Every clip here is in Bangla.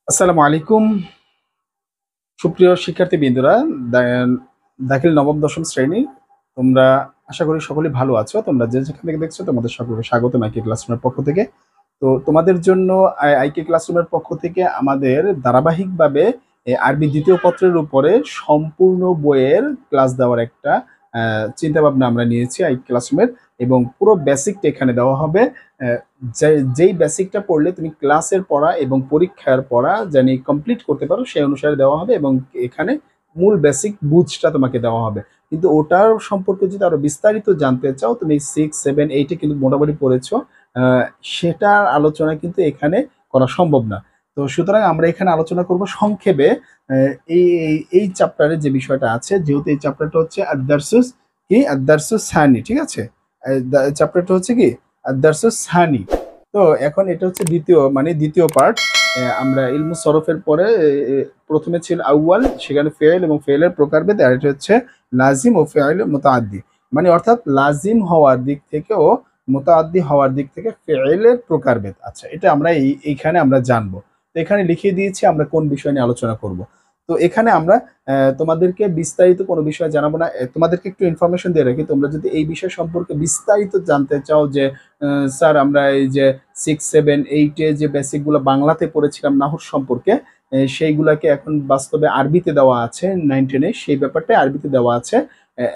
আসসালামু আলাইকুম সুপ্রিয় শিক্ষার্থীবৃন্দরা। দাখিল নবম দশম শ্রেণী, তোমরা আশা করি সকলেই ভালো আছো। তোমরা যে যেখান থেকে দেখছো তোমাদের সকলকে স্বাগতম আইকে ক্লাসরুমের পক্ষ থেকে। তো তোমাদের জন্য আইকে ক্লাসরুমের পক্ষ থেকে আমাদের ধারাবাহিকভাবে আরবি দ্বিতীয় পত্রের উপরে সম্পূর্ণ বইয়ের ক্লাস দেওয়ার একটা চিন্তা ভাবনা আমরা নিয়েছি আইকে ক্লাসরুমের, এবং পুরো বেসিকটা এখানে দেওয়া হবে। আহ, যেই বেসিকটা পড়লে তুমি ক্লাসের পড়া এবং পরীক্ষার পড়া জানি কমপ্লিট করতে পারো সেই অনুসারে দেওয়া হবে, এবং এখানে মূল বেসিক বুঝটা তোমাকে দেওয়া হবে। কিন্তু ওটার সম্পর্কে যদি আরো বিস্তারিত জানতে চাও, তুমি 6, 7, 8 কিন্তু মোটামুটি পড়েছো, আহ, সেটার আলোচনা কিন্তু এখানে করা সম্ভব না। তো সুতরাং আমরা এখানে আলোচনা করব সংক্ষেপে এই এই চ্যাপ্টারে যে বিষয়টা আছে, যেহেতু এই চ্যাপ্টারটা হচ্ছে আদ-দারসুস কি আদ-দারসুস সানি, ঠিক আছে? চ্যাপ্টারটা হচ্ছে কি আদ-দারসুস সানি। তো এখন এটা হচ্ছে দ্বিতীয়, মানে দ্বিতীয় পার্ট। আমরা ইলমু সরফের পরে প্রথমে ছিল আউয়াল, সেখানে ফেল এবং ফেলের প্রকারভেদ, আর এটা হচ্ছে লাজিম ও ফেল মুতাআদ্দি, মানে অর্থাৎ লাজিম হওয়ার দিক থেকে ও মুতাআদ্দি হওয়ার দিক থেকে ফেলের প্রকারভেদ। আচ্ছা, এটা আমরা এইখানে আমরা জানবো। তো এখানে লিখিয়ে দিয়েছি আমরা কোন বিষয় নিয়ে আলোচনা করব। তো এখানে আমরা তোমাদেরকে বিস্তারিত কোনো বিষয় জানাবো না, তোমাদেরকে একটু ইনফরমেশন দিয়ে রাখি। তোমরা যদি এই বিষয় সম্পর্কে বিস্তারিত জানতে চাও যে স্যার আমরা এই যে 6, 7, 8 যে বেসিকগুলো বাংলাতে পড়েছিলাম নাহুর সম্পর্কে, সেইগুলাকে এখন বাস্তবে আরবিতে দেওয়া আছে 9, 10-এ, সেই ব্যাপারটা আরবিতে দেওয়া আছে।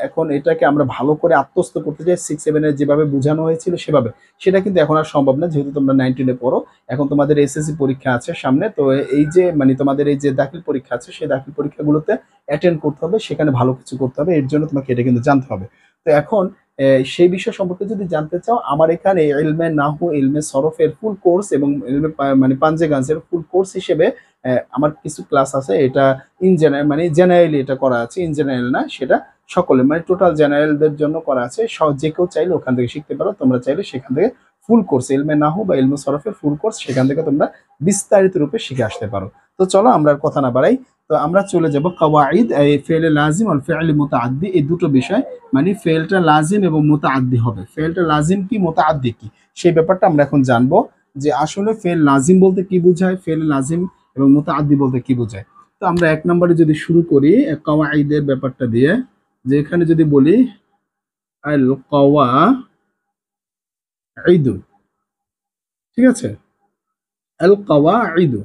এখন এটাকে আমরা ভালো করে আত্মস্থ করতে চাই 6, 7-এ যেভাবে বোঝানো হয়েছিল সেভাবে। সেটা কিন্তু এখন আর সম্ভব না, যেহেতু তোমরা 9, 10-এ পড়ো। এখন তোমাদের এসএসসি পরীক্ষা আছে সামনে, তো এই যে মানে তোমাদের এই যে দাখিল পরীক্ষা আছে, সেই দাখিল পরীক্ষাগুলোতে অ্যাটেন্ড করতে হবে, সেখানে ভালো কিছু করতে হবে, এর জন্য তোমাকে এটা কিন্তু জানতে হবে। তো এখন সেই বিষয় সম্পর্কে যদি জানতে চাও, আমার এখানে ইলমে নাহু, ইলমে সরফের ফুল কোর্স এবং ইলমে মানে পাঞ্জেগান্সের ফুল কোর্স হিসেবে আমার কিছু ক্লাস আছে। এটা ইন জেনারেল, মানে জেনারেলি এটা করা আছে, ইন জেনারেল না, সেটা সকলে মানে টোটাল জেনারেলদের জন্য করা আছে। যে কেউ চাইলে ওখান থেকে শিখতে পারো। তোমরা চাইলে সেখান থেকে ফুল কোর্স ইলমে নাহু বা ইলমে সরফের ফুল কোর্স, সেখান থেকে তোমরা বিস্তারিত রূপে শিখে আসতে পারো। তো চলো আমরা আর কথা না বাড়াই, তো আমরা চলে যাব কাওয়াইদ, এই ফেলে লাজিম আর ফেলে মুতাআদ্দি, এই দুটো বিষয়। মানে ফেলটা লাজিম এবং মুতাআদ্দি হবে। ফেলটা লাজিম কি, মুতাআদ্দি কি, সেই ব্যাপারটা আমরা এখন জানবো, যে আসলে ফেল লাজিম বলতে কি বোঝায়, ফেল লাজিম এবং মুতাআদ্দি বলতে কি বোঝায়। তো আমরা এক নম্বরে যদি শুরু করি কাওয়াইদের ব্যাপারটা দিয়ে, যে এখানে যদি বলি আল কাওয়াইদু, ঠিক আছে? আল কাওয়াইদু,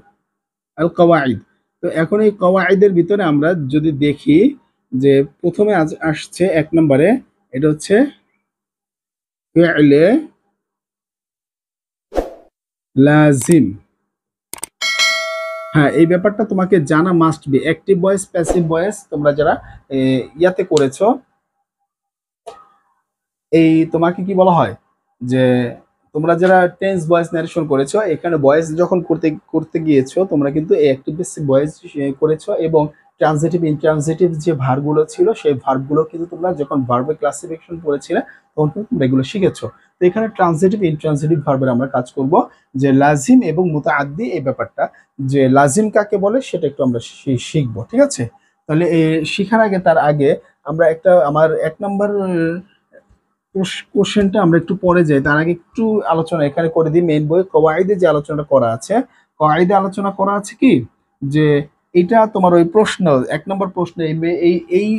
আল কাওয়াইদ। তো এখন এই কাওয়াইদের ভিতরে আমরা যদি দেখি, যে প্রথমে আসছে এক নম্বরে, এটা হচ্ছে ফেলে লাজিম। হ্যাঁ, এই ব্যাপারটা তোমাকে জানা must be. Active voice, passive voice, তোমরা যারা ইয়াতে করেছো, এই তোমাকে কি বলা হয়, যে তোমরা যারা টেন্স ভয়েস ন্যারেশন করেছো, এখানে ভয়েস যখন করতে করতে গিয়েছো, তোমরা কিন্তু এই অ্যাক্টিভ প্যাসিভ ভয়েস করেছো, এবং ট্রানজিটিভ ইনট্রানজিটিভ যে ভার্বগুলো ছিল, সেই ভার্বগুলো কিন্তু তোমরা যখন ভার্বের ক্লাসিফিকেশন পড়েছিলে তখন কিন্তু তোমরা এগুলো শিখেছো। তো এখানে ট্রানজিটিভ ইনট্রানজিটিভ ভার্বের আমরা কাজ করব, যে লাজিম এবং মুতাআদ্দি এই ব্যাপারটা, যে লাজিম কাকে বলে সেটা একটু আমরা শিখবো, ঠিক আছে? তাহলে শিখার আগে, তার আগে আমরা একটা আমার এক নম্বর কোশ্চেনটা আমরা একটু পরে যাই, তার আগে একটু আলোচনা এখানে করে দিই। মেইন বই কওয়াইদে যে আলোচনা করা আছে, কওয়াইদে আলোচনা করা আছে কি, যে এটা তোমার ওই প্রশ্ন, এক নম্বর প্রশ্ন, এই এই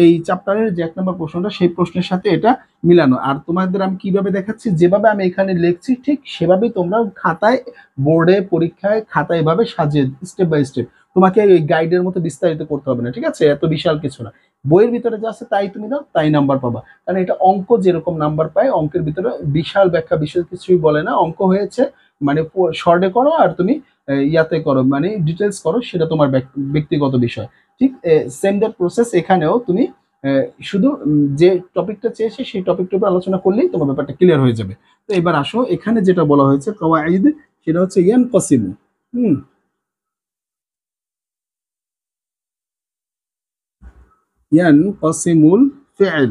এই চ্যাপ্টারের যে এক নম্বর প্রশ্নটা, সেই প্রশ্নের সাথে এটা মিলানো। আর তোমাদের আমি কিভাবে দেখাচ্ছি, যেভাবে আমি এখানে লিখছি ঠিক সেভাবেই তোমরা খাতায়, বোর্ডে, পরীক্ষায় খাতায় এভাবে সাজিয়ে স্টেপ বাই স্টেপ, তোমাকে ওই গাইডের মতো বিস্তারিত করতে হবে না, ঠিক আছে? এত বিশাল কিছু না, বইয়ের ভিতরে যা আছে তাই তুমি দাও, তাই নাম্বার পাবা। কারণ এটা অঙ্ক যেরকম নাম্বার পায়, অঙ্কের ভিতরে বিশাল ব্যাখ্যা বিশেষ কিছুই বলে না। অঙ্ক হয়েছে মানে শর্টে করো, আর তুমি ইয়াতে করো, মানে ডিটেলস করো, সেটা তোমার ব্যক্তিগত বিষয়। ঠিক সেম দ্যাট প্রসেস এখানেও তুমি শুধু যে টপিকটা চেয়েছে সেই টপিকটার উপর আলোচনা করলেই তোমার ব্যাপারটা ক্লিয়ার হয়ে যাবে। তো এবার আসো, এখানে যেটা বলা হয়েছে কাওয়াইদ, সেটা হচ্ছে ইয়ান কসিমু। হুম, ইয়ান কসিমুল ফেল।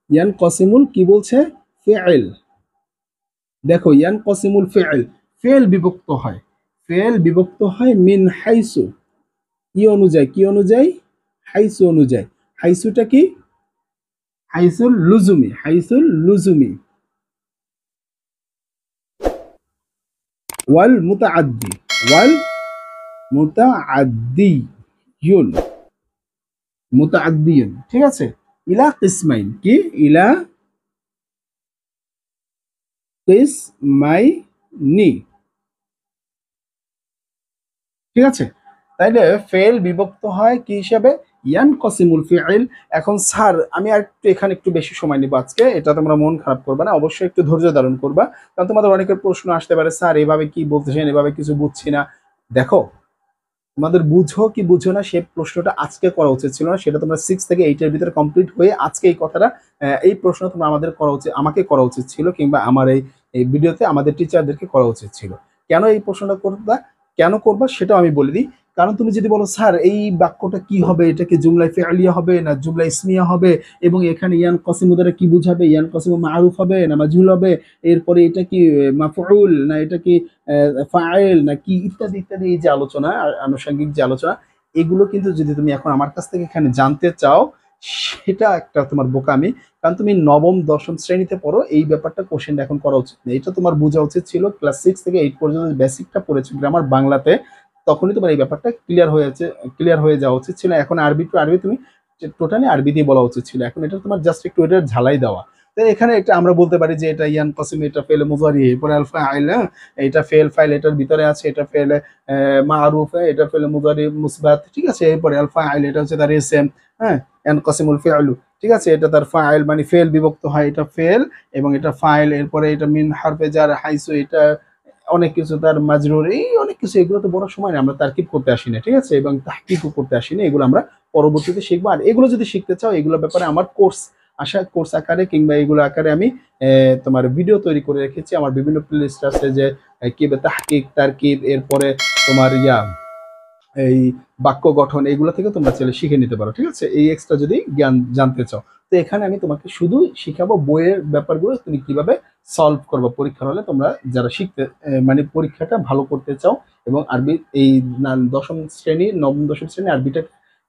ইয়ান কসিমুল কি বলছে, ফেল। দেখো ইয়ান কসিমুল ফেল, ফেল বিভক্ত হয়, ফেল বিভক্ত হয় মিন হাইসু, কি অনুযায়ী, কি অনুযায়ী, হাইসু অনুযায়ী। হাইসুটা কি, হাইসুল লুজুমি, হাইসুল লুজুমি। ওয়াল মুতাআদ্দি, ওয়াল মুতাআদ্দিয়ুন, মুতাআদ্দিয়ুন, ঠিক আছে। ইলা কিসমাইন, কি ইলা কিসমাইনি, ঠিক আছে। তাইলে ফেল বিভক্ত হয় কি হিসাবে, ইয়ানকসিমুল ফিইল। এখন স্যার আমি আর একটু এখানে একটু বেশি সময় নিব আজকে, এটা তোমরা মন খারাপ করবে না, অবশ্যই একটু ধৈর্য ধারণ করবা, কারণ তোমাদের অনেকের প্রশ্ন আসতে পারে স্যার এভাবে কি বলতেছেন, এভাবে কিছু বুঝছি না। দেখো, তোমাদের বুঝো কি বুঝো না সে প্রশ্নটা আজকে করা উচিত ছিল না, সেটা তোমরা 6 থেকে 8 এর ভিতরে কমপ্লিট হয়ে আজকে এই কথাটা, এই প্রশ্ন তোমরা আমাদের করা উচিত, আমাকে করা উচিত ছিল, কিংবা আমার এই এই ভিডিওতে আমাদের টিচারদেরকে করা উচিত ছিল। কেন এই প্রশ্নটা করবা, কেন করবা সেটাও আমি বলে দিই। কারণ তুমি যদি বলো স্যার এই বাক্যটা কি হবে, এটা কি জুমলায় ফেলিয়া হবে না জুমলা ইসমিয়া হবে, এবং এখানে ইয়ান কসিম দ্বারা কি বুঝাবে, ইয়ান কসিম মারুফ হবে না মাজহুল হবে, এরপরে এটা কি মাফউল না এটা কি ফাইল নাকি, ইত্যাদি ইত্যাদি, এই যে আলোচনা আনুষঙ্গিক যে আলোচনা, এগুলো কিন্তু যদি তুমি এখন আমার কাছ থেকে এখানে জানতে চাও, সেটা একটা তোমার বোকামি। কারণ তুমি নবম দশম শ্রেণীতে পড়ো, এই ব্যাপারটা কোশ্চেনটা এখন করা উচিত নেই, এটা তোমার বোঝা উচিত ছিল ক্লাস 6 থেকে 8 পর্যন্ত বেসিকটা পড়েছো গ্রামার বাংলাতে, তখনই তোমার এই ব্যাপারটা ক্লিয়ার হয়ে যাওয়া উচিত ছিল। এখন আরবি টু আরবি তুমি টোটালি আরবি দিয়ে বলা উচিত ছিল, এখন এটা তোমার জাস্ট একটু এটা ঝালাই দেওয়া। তো এখানে একটা আমরা বলতে পারি যে এটা ইয়ান কাসিম, এটা ফেল মুজারি, এরপরে আলফা আইলা, এটা ফেল ফাইল এটার ভিতরে আছে, এটা ফেল মারুফ, এটা ফেল মুজারি মুসবাত, ঠিক আছে। এরপরে আলফা আইল এটা হচ্ছে তার এসএম, হ্যাঁ, ইয়ান কাসিমুল ফিআলু, ঠিক আছে, এটা তার ফাইল মানে ফেল বিভক্ত হয়, এটা ফেল এবং এটা ফাইল, এরপরে এটা মিন হারফে জার হাইসু, এটা অনেক কিছু তার মাজরুর, এই অনেক কিছু, এগুলো তো বড় সময় না, আমরা তারকিব করতে আসি না, ঠিক আছে, এবং তাহকিকও করতে আসি না, এগুলো আমরা পরবর্তীতে শিখবো। আর এগুলো যদি শিখতে চাও, এগুলোর ব্যাপারে আমার কোর্স আকারে কিংবা এগুলো আকারে আমি তোমার ভিডিও তৈরি করে রেখেছি, আমার বিভিন্ন প্লেলিস্ট আছে, যে কিভাবে তাহকিক তারকিব, এরপরে তোমার এই বাক্য গঠন, এগুলো থেকে তোমরা চাইলে শিখে নিতে পারো, ঠিক আছে, এই এক্সট্রা যদি জ্ঞান জানতে চাও। তো এখানে আমি তোমাকে শুধু শিখাবো বইয়ের ব্যাপারগুলো তুমি কিভাবে সলভ করবো পরীক্ষার হলে, তোমরা যারা শিখতে মানে পরীক্ষাটা ভালো করতে চাও এবং আরবি এই দশম শ্রেণী নবম দশম শ্রেণী আরবিটা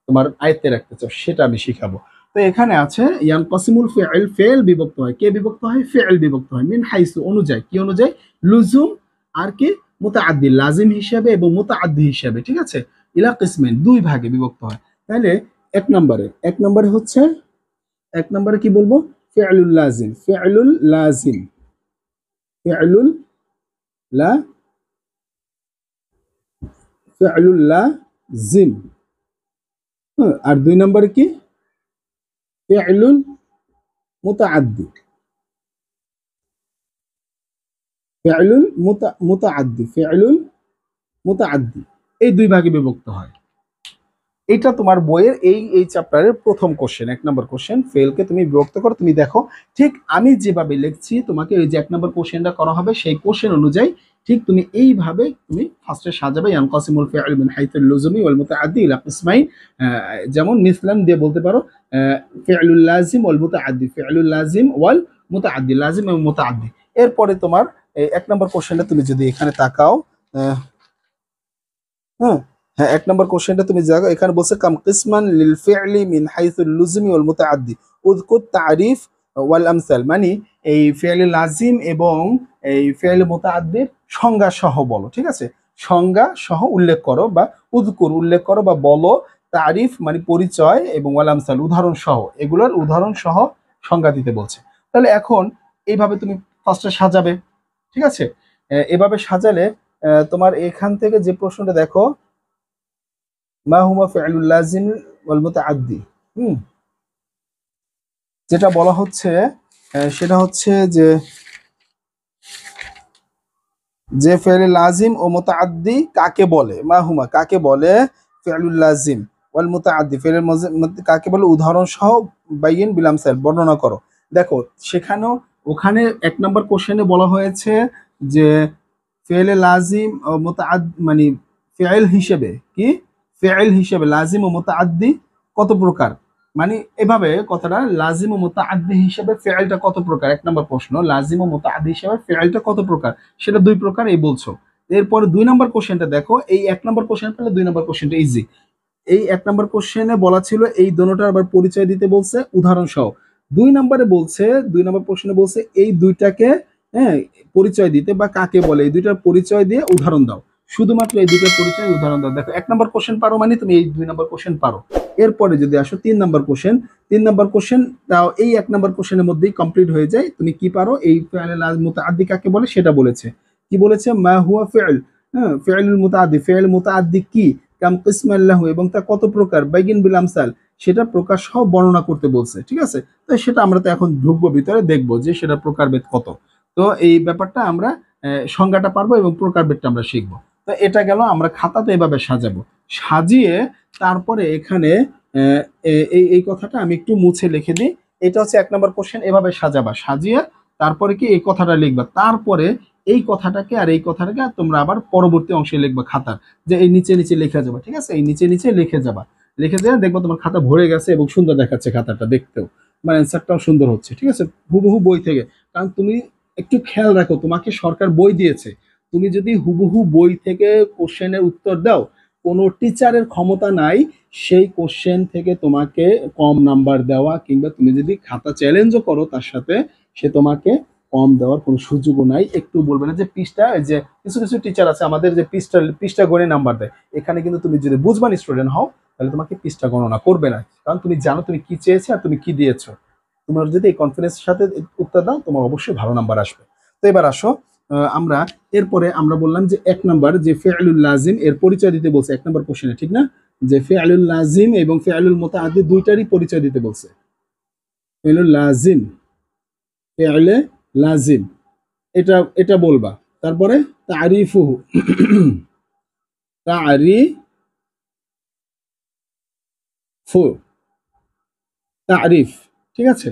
তোমার আয়ত্তে রাখতে চাও, সেটা আমি শিখাবো। তো এখানে আছে ইয়ানকাসিমুল ফিআল, ফেল বিভক্ত হয়, কে বিভক্ত হয়, ফিআল বিভক্ত হয়, মিন হাইসু অনুযায়ী, কি অনুযায়ী, লুজুম আর কি মুতাআদ্দি, লাজিম হিসাবে এবং মুতাআদ্দি হিসাবে, ঠিক আছে। ইলা কিসমাইন, দুই ভাগে বিভক্ত হয়। তাহলে এক নম্বরে হচ্ছে, এক নম্বরে কি বলবো, ফিআলুল লাজিম, ফিআলুল লাজিম, ফিআলুল লা ফিআলুল লাজিম, আর 2 নম্বরে কি, ফিআলুল মুতাআদ্দি, ফিআলুল মুতাআদ্দি, ফিআলুল মুতাআদ্দি, এই দুই ভাগে বিভক্ত হয়। এটা তোমার বইয়ের এই চ্যাপ্টারের প্রথম কোশ্চেন, 1 নম্বর কোশ্চেন, ফেলকে তুমি বিভক্ত করো, তুমি দেখো ঠিক আমি যেভাবে লিখছি তোমাকে ওই যে 1 নম্বর কোশ্চেনটা করা হবে, সেই কোশ্চেন অনুযায়ী ঠিক তুমি এইভাবে তুমি ফার্স্টে সাজাবে, ইয়ানকাসিমুল ফিআল মিন হাইথুল লুজুমি ওয়াল মুতাআদ্দি ইলা কিসমাইন, যেমন মিসলান দিয়ে বলতে পারো ফিআলুল লাজিম ওয়াল মুতাআদ্দি, ফিআলুল লাজিম ওয়াল মুতাআদ্দি, লাজিম এবং মুতাআদ্দি। এরপরে তোমার 1 নম্বর কোশ্চেনটা তুমি যদি এখানে তাকাও, হ্যাঁ, হ্যাঁ, 1 নম্বর কোশ্চেনটা তুমি দেখো, এখানে বলছে কাম কিসমান লিল ফি'লি মিন হাইসুল লুজুমি ওয়াল মুতাআদ্দি উযকুর তারিফ ওয়াল আমসাল, মানে এই ফি'লি লাজিম এবং এই ফি'লি মুতাআদ্দির সংজ্ঞা সহ বলো, ঠিক আছে, সংজ্ঞা সহ উল্লেখ করো, বা উযকুর উল্লেখ করো বা বলো, তারিফ মানে পরিচয়, এবং ওয়াল আমসাল উদাহরণ সহ, এগুলোর উদাহরণ সহ সংজ্ঞা দিতে বলছে। তাহলে এখন এইভাবে তুমি ফার্স্টে সাজাবে, ঠিক আছে। এভাবে সাজালে তোমার এখান থেকে যে প্রশ্নটা দেখো, মা হুমা ফি'লুল লাজিম ওয়াল মুতাআদ্দি, যেটা বলা হচ্ছে সেটা হচ্ছে যে যে ফি'ল লাজিম ও মুতাআদ্দি কাকে বলে, মা হুমা কাকে বলে, ফি'লুল লাজিম ওয়াল মুতাআদ্দি ফি'ল কাকে বলে, উদাহরণ সহ বাইয়িন বিল আমসাল বর্ণনা করো। দেখো সেখানেও ওখানে 1 নম্বর কোশ্চেনে বলা হয়েছে যে ফি'ল লাজিম ও মানে ফি'ল হিসেবে কি, ফি'ল হিসেবে লাজিম ও মুতাআদ্দি কত প্রকার, মানে এভাবে কথাটা, লাজিম ও মুতাআদ্দি হিসেবে ফি'লটা কত প্রকার, 1 নম্বর প্রশ্ন, লাজিম ও মুতাআদ্দি হিসেবে ফি'লটা কত প্রকার, সেটা 2 প্রকার এই বলছো। এরপরে 2 নম্বর কোশ্চেনটা দেখো, এই 1 নম্বর কোশ্চেন পেলে 2 নম্বর কোশ্চেনটা ইজি। এই 1 নম্বর কোশ্চেনে বলা ছিল এই দোনোটার আবার পরিচয় দিতে বলছে উদাহরণ সহ। 2 নম্বরে বলছে, 2 নম্বর প্রশ্নে বলছে এই দুইটাকে, হ্যাঁ, পরিচয় দিতে বা কাকে বলে, এই দুইটার পরিচয় দিয়ে উদাহরণ দাও। শুধুমাত্র এই দুটো পরিচয় উদাহরণ দাও। দেখো 1 নম্বর কোশ্চেন পারো মানে তুমি এই 2 নম্বর কোশ্চেন পারো। এরপরে যদি আসো 3 নম্বর কোশ্চেন, 3 নম্বর কোশ্চেন তাও এই 1 নম্বর কোশ্চেনের মধ্যেই কমপ্লিট হয়ে যায়। তুমি কি পারো, এই ফি'ল মুতাআদ্দি কাকে বলে সেটা বলেছে। কি বলেছে, মা হুয়া ফি'ল, হ্যাঁ ফি'লুল মুতাআদ্দি, ফি'ল মুতাআদ্দি কি, কাম কিসমান লাহু, এবং তা কত প্রকার, বাইগিন বিল আমসাল, সেটা প্রকার সহ বর্ণনা করতে বলছে। ঠিক আছে, তো সেটা আমরা তো এখন ঢুকবো ভিতরে, দেখবো যে সেটা প্রকারভেদ কত। তো এই ব্যাপারটা আমরা সংজ্ঞাটা পারবো এবং প্রকারভেদটা আমরা শিখবো। তো এটা গেল, আমরা খাতাতে এভাবে সাজাবো, সাজিয়ে তারপরে এখানে এই কথাটা আমি একটু মুছে লিখে দিই। এটা হচ্ছে 1 নম্বর কোশ্চেন, এভাবে সাজাবা, সাজিয়ে তারপরে কি এই কথাটা লিখবা, তারপরে এই কথাটাকে আর এই কথাটাকে তোমরা আবার পরবর্তী অংশে লিখবা খাতার, যে এই নিচে নিচে লিখে যাবা। ঠিক আছে, এই নিচে নিচে লিখে যাবা, লিখে দিয়ে দেখবো তোমার খাতা ভরে গেছে এবং সুন্দর দেখাচ্ছে খাতাটা দেখতেও, মানে অ্যান্সারটাও সুন্দর হচ্ছে। ঠিক আছে, হুবহু বই থেকে। কারণ তুমি একটু খেয়াল রাখো, তোমাকে সরকার বই দিয়েছে, তুমি যদি হুবহু বই থেকে কোশ্চেনের উত্তর দাও, কোনো টিচারের ক্ষমতা নাই সেই কোশ্চেন থেকে তোমাকে কম নাম্বার দেওয়া, কিংবা তুমি যদি খাতা চ্যালেঞ্জও করো তার সাথে, সে তোমাকে কম দেওয়ার কোনো সুযোগও নাই। একটু বলবে না যে পৃষ্ঠা, যে কিছু কিছু টিচার আছে আমাদের যে পৃষ্ঠা পৃষ্ঠা গণে নাম্বার দেয়, এখানে কিন্তু তুমি যদি বুঝবান স্টুডেন্ট হও তাহলে তোমাকে পৃষ্ঠা গণনা করবে না, কারণ তুমি জানো তুমি কি চেয়েছো আর তুমি কি দিয়েছো। তোমার যদি এই কনফিডেন্সের সাথে উত্তর দাও, তোমার অবশ্যই ভালো নাম্বার আসবে। তো এবার আসো, আমরা এরপরে আমরা বললাম যে 1 নাম্বার যে ফি'লুল লাজিম এর পরিচয় দিতে বলছে 1 নাম্বার কোশ্চেনে, ঠিক না, যে ফি'লুল লাজিম এবং ফি'লুল মুতাআদ্দি দুইটারই পরিচয় দিতে বলছে। ফি'লুল লাজিম, ফি'লে লাজিম, এটা এটা বলবা। তারপরে তারিফুহু, তারিফু, তারিফ। ঠিক আছে,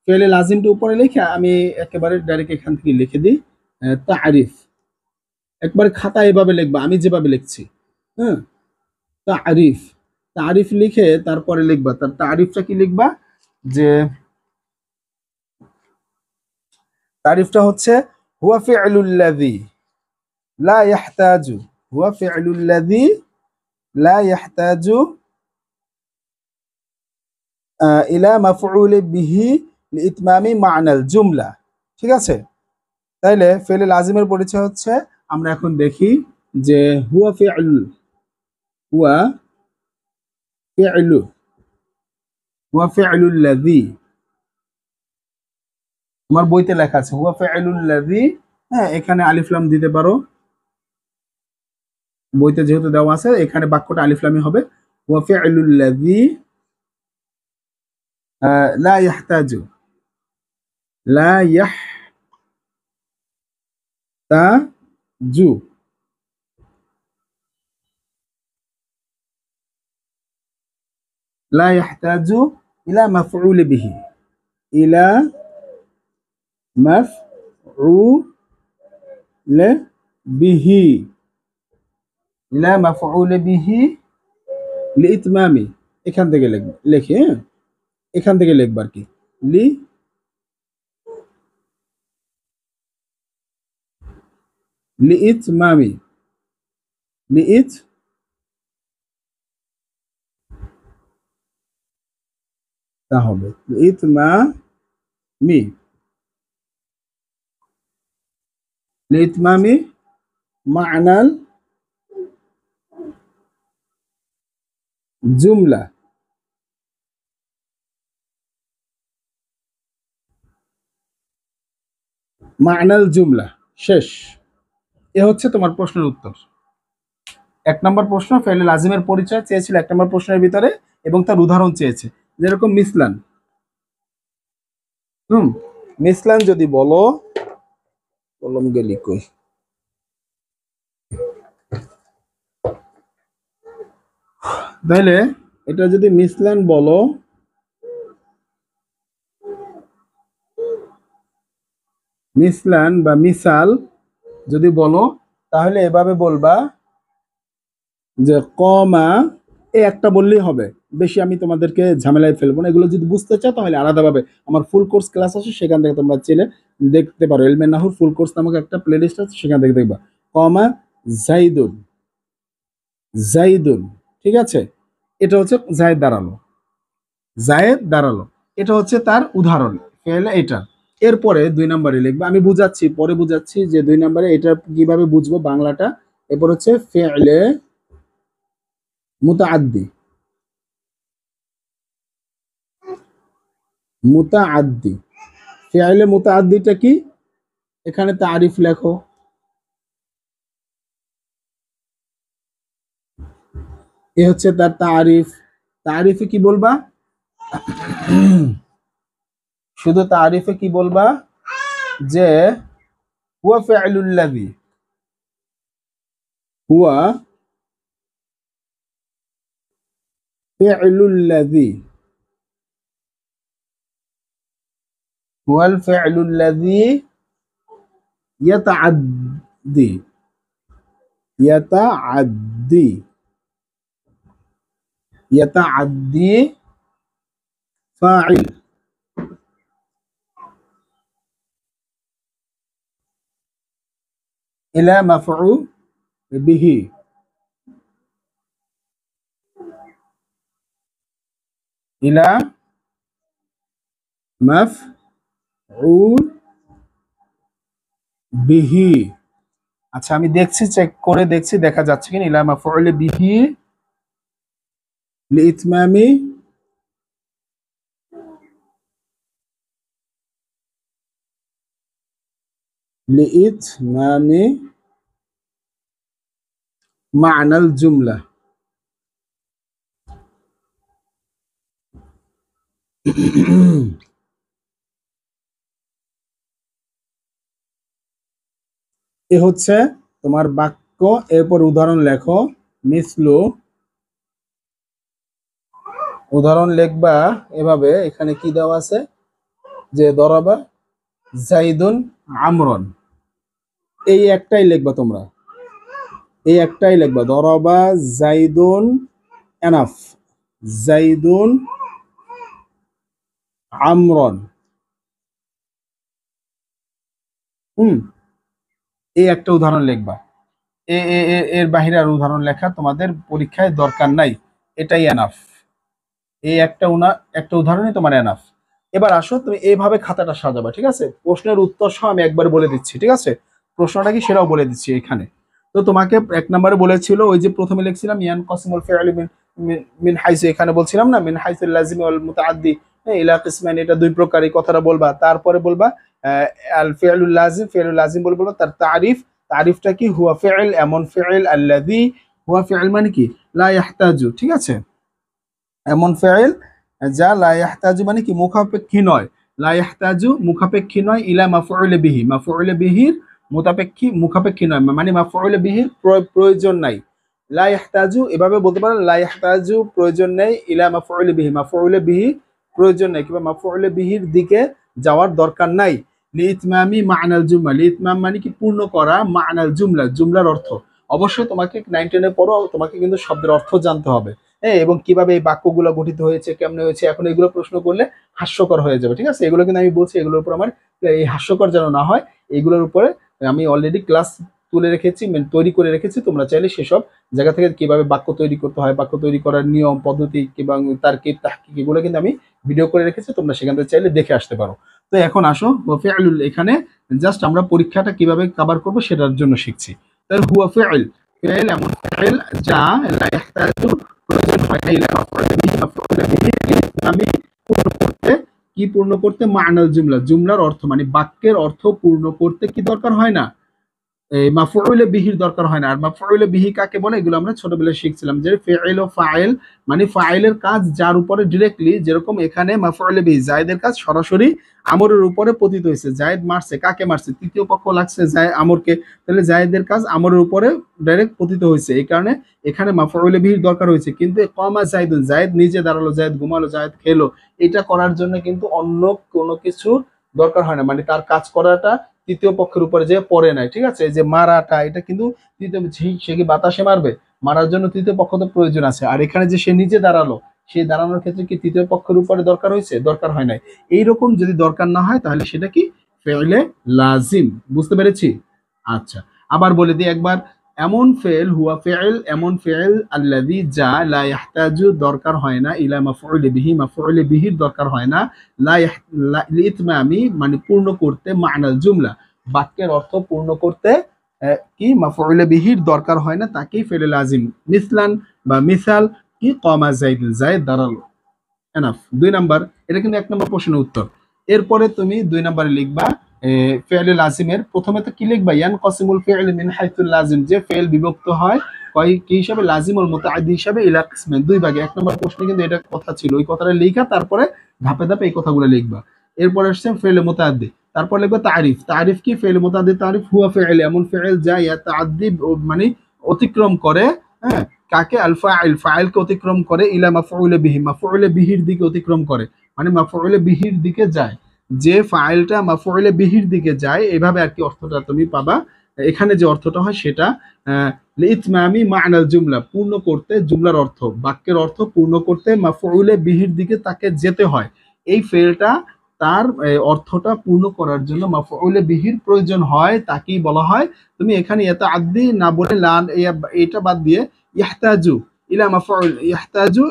ফেলে লাজিমটা উপরে লিখে আমি একেবারে ডাইরেক্ট এখান থেকে লিখে দিই, তারিফ। একবার খাতা এভাবে লিখবা, আমি যেভাবে লিখছি, হ্যাঁ, তারিফ, তারিফ লিখে তারপরে লিখবা, তার তারিফটা কি লিখবা, যে তারিফটা হচ্ছে হুয়া ফি'লুল লাযী লা ইয়াহতাজু, হুয়া ফি'লুল লাযী লা ইয়াহতাজু ইলা মাফউল বিহি লিইতমামি মা'নাল জুমলা। ঠিক আছে, তাইলে ফেলে লাজিমের পরিচয় হচ্ছে, আমরা এখন দেখি যে হুয়া ফি'ল, হুয়া ফি'লু, হুয়া ফি'লুল লাযী, তোমার বইতে লেখা আছে হুয়া ফি'লুল লাযী, হ্যাঁ এখানে আলিফ লাম দিতে পারো, বইতে যেহেতু দেওয়া আছে এখানে বাক্যটা আলিফ লামই হবে। হুয়া ফি'লুল লাযী লা ইয়াহতাজু, লা ইয়াহতাজু, লা ইয়াহতাজু ইলা মাফউল বিহি, ইলা মাফউল বিহি, ইলা মাফউল বিহি লিইতমামি, এখান থেকে লিখে, হ্যাঁ এখান থেকে লিখবার কি, লি লিইতমামি, লিইত তা হবে লিইতমামি, লিইতমামি মা'নাল জুমলা, মা'নাল জুমলা। শেষ, এ হচ্ছে তোমার প্রশ্নের উত্তর। 1 নম্বর প্রশ্ন ফেলে লাজিমের পরিচয় চেয়েছিল 1 নম্বর প্রশ্নের ভিতরে, এবং তার উদাহরণ চেয়েছে, যেরকম মিসলান। মিসলান যদি বলো, কলম গেলি কই, তাহলে এটা যদি মিসলান বলো, মিসলান বা মিসাল যদি বলো, তাহলে এভাবে বলবা যে কমা, এই একটা বললেই হবে, বেশি আমি তোমাদেরকে ঝামেলায় ফেলবো না। এগুলো যদি বুঝতে চাও তাহলে আলাদাভাবে আমার ফুল কোর্স ক্লাস আছে, সেখান থেকে তোমরা চাইলে দেখতে পারো। ইলমে নাহুর ফুল কোর্স নামক একটা প্লেলিস্ট আছে, সেখান থেকে দেখবা। কমা জাইদুন, জাইদুন, ঠিক আছে, এটা হচ্ছে জায়েদ দাঁড়ালো, জায়েদ দাঁড়ালো, এটা হচ্ছে তার উদাহরণ ফেলে এটা। এরপরে 2 নম্বরে লিখবা, আমি বুঝাচ্ছি পরে বুঝাচ্ছি যে 2 নম্বরে এটা কিভাবে বুঝবো বাংলাটা, এরপর হচ্ছে ফি'লে মুতাআদ্দি। মুতাআদ্দি, ফি'লে মুতাআদ্দিটা কি? এখানে তারিফ লেখো। এ হচ্ছে তার তারিফ। তারিফে কি বলবা? শুধু তারিফে কি বলবা? যে হুয়া ফি'লুল লাযী, হুয়া ফি'লুল লাযী, হুয়াল ফি'লুল লাযী ইয়াতাআদ্দি, ইয়াতাআদ্দি, ইয়াতাআদ্দি ফাইল। ইলা মাফউল বিহি, ইলা মাফউল বিহি। আচ্ছা আমি দেখছি, চেক করে দেখছি দেখা যাচ্ছে কিনা। ইলা মাফউল বিহি লিইতমামি লিইতমামি মা'নাল জুমলা। এ হচ্ছে তোমার বাক্য। এরপর উদাহরণ লেখো। মিসলু, উদাহরণ লিখবা এভাবে। এখানে কি দেওয়া আছে? যে দরাবা জাইদুন আমরন, এই একটাই লিখবা তোমরা, এই একটাই লিখবা। দরাবা জাইদুন এনাফ, জাইদুন আমরন। এই একটা উদাহরণ লিখবা। এর বাহিরে আর উদাহরণ লেখা তোমাদের পরীক্ষায় দরকার নাই, এটাই এনাফ। এই একটা উদাহরণই তোমার এনাফ। এবার আসো তুমি এইভাবে খাতাটা সাজাবা, ঠিক আছে? প্রশ্নের উত্তর সহ আমি একবার বলে দিচ্ছি, ঠিক আছে? প্রশ্নটা কি সেটাও বলে দিচ্ছি এখানে। তো তোমাকে 1 নম্বরে বলেছিল ওই যে প্রথমে লিখছিলাম ইয়ান কসমুল ফি'ল মিন হাইসু, এখানে বলছিলাম না মিন হাইসুল লাজিম ওয়াল মুতাআদ্দি ইলা কিসমাইন, এটা দুই প্রকার, এই কথাটা বলবা। তারপরে বলবা আল ফি'লুল লাজিম বলবো। তার তারিফ, তারিফটা কি? হুয়া ফি'ল, এমন ফি'ল, আল্লাযী, হুয়া ফি'ল মানে কি? লা ইয়াহতাজু, ঠিক আছে? এমন ফেইল যা লা ইয়াহতাজু মানে কি? মুখাপেক্ষী নয়। লা ইয়াহতাজু মুখাপেক্ষী নয়, ইলা মাফউল বিহি, মাফউল বিহির মুখাপেক্ষী নয়, মানে মাফউল বিহির প্রয়োজন নাই। লা ইয়াহতাজু এভাবে বলতে পারো, লা ইয়াহতাজু প্রয়োজন নেই, ইলা মাফউল বিহি, মাফউল বিহি প্রয়োজন নেই, কিংবা মাফউল বিহির দিকে যাওয়ার দরকার নাই। লিইতমামি মা'নাল জুমলা, লিইতমাম মানে কি? পূর্ণ করা, মা'নাল জুমলা, জুমলার অর্থ। অবশ্যই তোমাকে 9 10 এর পরও তোমাকে কিন্তু শব্দের অর্থ জানতে হবে, হ্যাঁ, এবং কিভাবে এই বাক্যগুলো গঠিত হয়েছে, কেমনে হয়েছে। এখন এগুলো প্রশ্ন করলে হাস্যকর হয়ে যাবে, ঠিক আছে? এগুলো কিন্তু আমি বলছি, এগুলোর উপর আমার এই হাস্যকর যেন না হয়, এগুলোর উপরে আমি অলরেডি ক্লাস তুলে রেখেছি, তৈরি করে রেখেছি। তোমরা চাইলে সেসব জায়গা থেকে কিভাবে বাক্য তৈরি করতে হয়, বাক্য তৈরি করার নিয়ম পদ্ধতি এবং তার্কিক তাহকিক, এগুলো কিন্তু আমি ভিডিও করে রেখেছি, তোমরা সেখান থেকে চাইলে দেখে আসতে পারো। তো এখন আসো ফি'লুল, এখানে জাস্ট আমরা পরীক্ষাটা কিভাবে কভার করব সেটার জন্য শিখছি। তাহলে হুয়া ফি'ল, ফি'ল এমন ফি'ল যা লা ইয়াহতাজু প্রয়োজন হয় না, ইলা মাফউল বিহি, মাফউল বিহি আমি পূর্ণ করতে, কি পূর্ণ করতে? মা'নাল জুমলা, জুমলার অর্থ মানে বাক্যের অর্থ পূর্ণ করতে কি দরকার হয় না? এই মাফউল বিহির দরকার হয় না। আর মাফউল বিহি কাকে বলে? এগুলো আমরা ছোটবেলায় শিখছিলাম, যে ফি'ল ও ফাইল মানে ফাইলের কাজ যার উপরে ডিরেক্টলি, যেরকম এখানে মাফউল বিহি জায়েদের কাজ সরাসরি আমরের উপরে পতিত হয়েছে। জায়েদ মারছে, কাকে মারছে? তৃতীয় পক্ষ লাগছে আমরকে, তাহলে জায়েদের কাজ আমরের উপরে ডাইরেক্ট পতিত হয়েছে, এই কারণে এখানে মাফউল বিহির দরকার হয়েছে। কিন্তু কমা জায়েদুন, জায়েদ নিজে দাঁড়ালো, জায়েদ ঘুমালো, জায়েদ খেলো, এটা করার জন্য কিন্তু অন্য কোনো কিছু দরকার হয় না, মানে তার কাজ করাটা তৃতীয় পক্ষের উপরে যে পড়ে নাই, ঠিক আছে? যে মারাটা, এটা কিন্তু তৃতীয়, সে কি বাতাসে মারবে? মারার জন্য তৃতীয় পক্ষ তো প্রয়োজন আছে। আর এখানে যে সে নিজে দাঁড়ালো, সেই দাঁড়ানোর ক্ষেত্রে কি তৃতীয় পক্ষের উপরে দরকার হয়েছে? দরকার হয় নাই। এইরকম যদি দরকার না হয় তাহলে সেটা কি? ফেলে লাজিম। বুঝতে পেরেছি? আচ্ছা, আবার বলে দিই একবার। এমন ফেল, হুয়া ফেল এমন ফেল, আল্লাযী যা, লা ইয়াহতাজু দরকার হয় না, ইলা মাফউল বিহি, মাফউল বিহির দরকার হয় না, লিইতমামি মানে পূর্ণ করতে, মা'নাল জুমলা বাক্যের অর্থ পূর্ণ করতে, কি মাফউলে বিহির দরকার হয় না তাকেই ফেলে লাজিম। মিসলান বা মিসাল কি কমা জাইদুন, জায়েদ দাঁড়ালো, এনাফ। 2 নাম্বার, এটা কিন্তু 1 নাম্বার প্রশ্নের উত্তর। এরপরে তুমি 2 নাম্বারে লিখবা ফেলে লাজিমের প্রথমে তো কি লিখবা, ইয়ান কসিমুল ফিল মিন হাইতুল লাজিম, যে ফেল বিভক্ত হয় কয় কি হিসাবে, লাজিমুল মুতাআদ্দি হিসাবে, ইলা কিসমাইন, 2 ভাগে। 1 নাম্বার প্রশ্নে কিন্তু এটা কথা ছিল, ওই কথাটা লিখা তারপরে ধাপে ধাপে এই কথাগুলো লিখবা। এরপরে আসছে ফেলে মুতাআদ্দি, তারপর লিখবা তারিফ। তারিফ কি, ফেলে মুতাআদ্দি তারিফ হুয়া ফিল, এমন ফিল যা ইয়াতাআদ্দি মানে অতিক্রম করে, হ্যাঁ, কাকে, আল ফাইল, ফাইলকে অতিক্রম করে, ইলা মাফউলে বিহি, মাফউলে বিহির দিকে অতিক্রম করে, মানে মাফউলে বিহির দিকে যায়, যে ফাইলটা মাফউলে বিহির দিকে যায়, এভাবে আর কি অর্থটা তুমি পাবা। এখানে যে অর্থটা হয় সেটা লিতমামি মা'নাল জুমলা, পূর্ণ করতে, জুমলার অর্থ, বাক্যের অর্থ পূর্ণ করতে মাফউলে বিহির দিকে তাকে যেতে হয়। এই ফেলটা তার অর্থটা পূর্ণ করার জন্য মাফউলে বিহির প্রয়োজন হয়, তাকেই বলা হয়। তুমি এখানে ইয়াতাআদ্দি না বলে লান এটা বাদ দিয়ে ইয়াহতাজু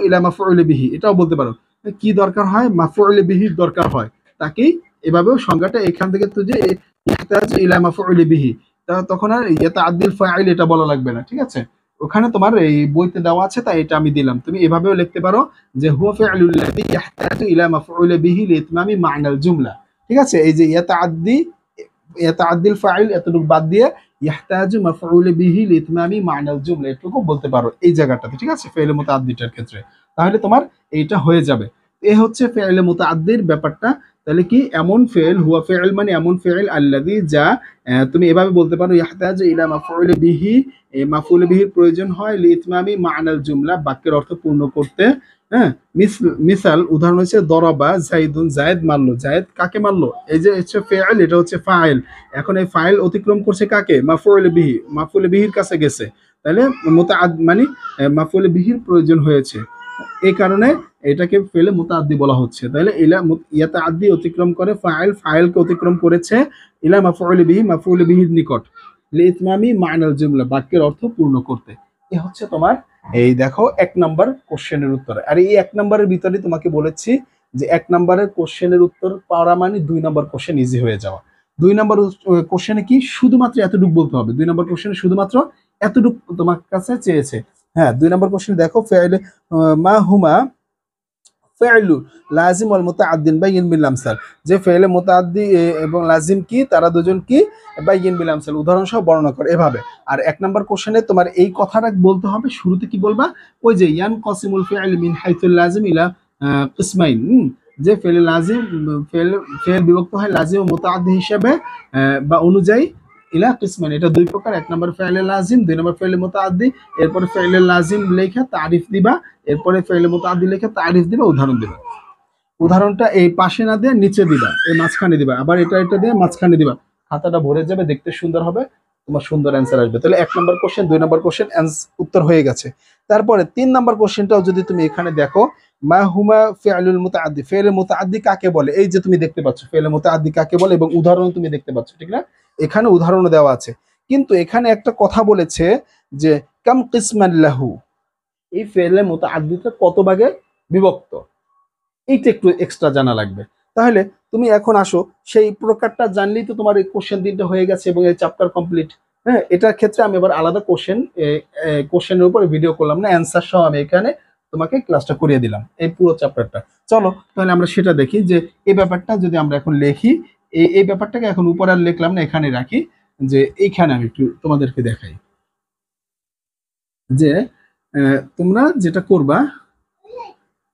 ইলা মাফউল বিহি এটাও বলতে পারো। কি দরকার হয়, মাফউল বিহির দরকার হয়, তাকেই এভাবেও সংজ্ঞাটা এখান থেকে তো যে ইয়াহতাজু ইলা মাফউল বিহি, তখন আর ইয়াতাআদ্দিল ফাইল এটা বলা লাগবে না, ঠিক আছে। ওখানে তোমার এই বইতে দেওয়া আছে তাই এটা আমি দিলাম। তুমি এভাবেও লিখতে পারো যে হুয়া ফি'লুল লাযী ইয়াহতাজু ইলা মাফউল বিহি লিইতমামি মা'নাল জুমলা, ঠিক আছে। এই যে ইয়াতাআদ্দিল ফাইল এতটুকু বাদ দিয়ে ইয়াহতাজু মাফউল বিহি লিইতমামি মা'নাল জুমলা এটুকু বলতে পারো এই জায়গাটাতে, ঠিক আছে, ফেলে মুতাআদ্দিটার ক্ষেত্রে। তাহলে তোমার এইটা হয়ে যাবে। এ হচ্ছে ফেলে মুতাআদ্দির ব্যাপারটা। তাহলে কি, এমন ফেল, হুয়া ফেল মানে এমন ফেল, আল্লাযী যা, তুমি এভাবে বলতে পারো ইয়াহতাজু ইলা মাফউল বিহি, মাফউল বিহির প্রয়োজন হয় লিইতমামি মা'নাল জুমলা, বাক্যের অর্থ পূর্ণ করতে। হ্যাঁ, মিসাল উদাহরণ হচ্ছে দরাবা জাইদুন, জায়েদ মারলো। জায়েদ কাকে মারলো, এই যে হচ্ছে ফেল, এটা হচ্ছে ফাইল। এখন এই ফাইল অতিক্রম করছে কাকে, মাফউল বিহি, মাফউল বিহির কাছে গেছে। তাহলে মানে মাফউল বিহির প্রয়োজন হয়েছে, এই কারণে এটাকে ফেলে মুতাআদ্দি বলা হচ্ছে। তাহলে ইলা ইয়াতাআদ্দি অতিক্রম করে ফাইল, ফাইলকে অতিক্রম করেছে ইলা মাফউল বিহি, মাফউল বিহির নিকট, লিইতমামি মা'নাল জুমলা, বাক্যের অর্থ পূর্ণ করতে। এ হচ্ছে তোমার এই দেখো 1 নাম্বার কোশ্চেনের উত্তর। আর এই 1 নাম্বারের ভিতরে তোমাকে বলেছি যে 1 নাম্বারের কোশ্চেনের উত্তর পাওয়া মানে 2 নাম্বার কোশ্চেন ইজি হয়ে যাওয়া। 2 নাম্বার কোশ্চেনে কি শুধুমাত্র এতটুকু বলতে হবে, 2 নাম্বার কোশ্চেনে শুধুমাত্র এতটুকু তোমার কাছে চেয়েছে। হ্যাঁ, 2 নাম্বার কোশ্চেন দেখো, ফেল মা হুমা ফেলু লাজিম ওয়াল মুতাআদ্দিন বাইয়িন বিল আমসাল, যে ফেলে মুতাআদ্দি এবং লাজিম কি, তারা দুজন কি, বাইয়িন বিল আমসাল, উদাহরণ সহ বর্ণনা করে, এভাবে। আর 1 নাম্বার কোশ্চেনে তোমার এই কথাটা বলতে হবে, শুরুতে কি বলবা, ওই যে ইয়ান কসিমুল ফি'ল মিন হাইতুল লাজিম ইলা কিসমাইন, যে ফেলে লাজিম, ফেল ফেল বিভক্ত হয় লাজিম ও মুতাআদ্দি হিসেবে বা অনুযায়ী, ইলা কিসমাইন, এটা 2 প্রকার। 1 নাম্বার ফেলে লাজিম, 2 নাম্বার ফেলে মুতাআদ্দি। এরপরে ফেলে লাজিম লেখা তারিফ দিবা, এরপরে ফেলে মুতাআদ্দি লেখা তারিফ দিবা, উদাহরণ দিবা। উদাহরণটা এই পাশে না দিয়ে নিচে দিবা, এই মাঝখানে দিবা, আবার এটা দিয়ে মাঝখানে দিবা। খাতাটা ভরে যাবে, দেখতে সুন্দর হবে, তোমার সুন্দর অ্যান্সার আসবে। তাহলে 1 নাম্বার কোশ্চেন, 2 নাম্বার কোশ্চেন উত্তর হয়ে গেছে। তারপরে 3 নাম্বার কোশ্চেনটাও যদি তুমি এখানে দেখো, মা হুমা ফি'লুল মুতাআদ্দি, ফেলে মুতাআদ্দি কাকে বলে, এই যে তুমি দেখতে পাচ্ছ ফেলে মুতাআদ্দি কাকে বলে, এবং উদাহরণ তুমি দেখতে পাচ্ছ, ঠিক না, এখানে উদাহরণও দেওয়া আছে। কিন্তু এখানে একটা কথা বলেছে যে কাম কিসমান লাহু, এই ফেলে মুতাআদ্দিটা কত ভাগে বিভক্ত, এইটা একটু এক্সট্রা জানা লাগবে। তাহলে তুমি এখন আসো, সেই প্রকারটা জানলেই তো তোমার এই কোশ্চেন 3টা হয়ে গেছে এবং এই চ্যাপ্টার কমপ্লিট। হ্যাঁ, এটার ক্ষেত্রে আমি এবার আলাদা কোশ্চেনের উপরে ভিডিও করলাম না, অ্যান্সার সহ আমি এখানে তোমাকে ক্লাসটা করিয়ে দিলাম এই পুরো চ্যাপ্টারটা। চলো তাহলে আমরা সেটা দেখি যে এই ব্যাপারটা যদি আমরা এখন লিখি, এই ব্যাপারটাকে এখন উপরে আর লিখলাম না, এখানে রাখি, যে এইখানে আমি একটু তোমাদেরকে দেখাই যে তোমরা যেটা করবা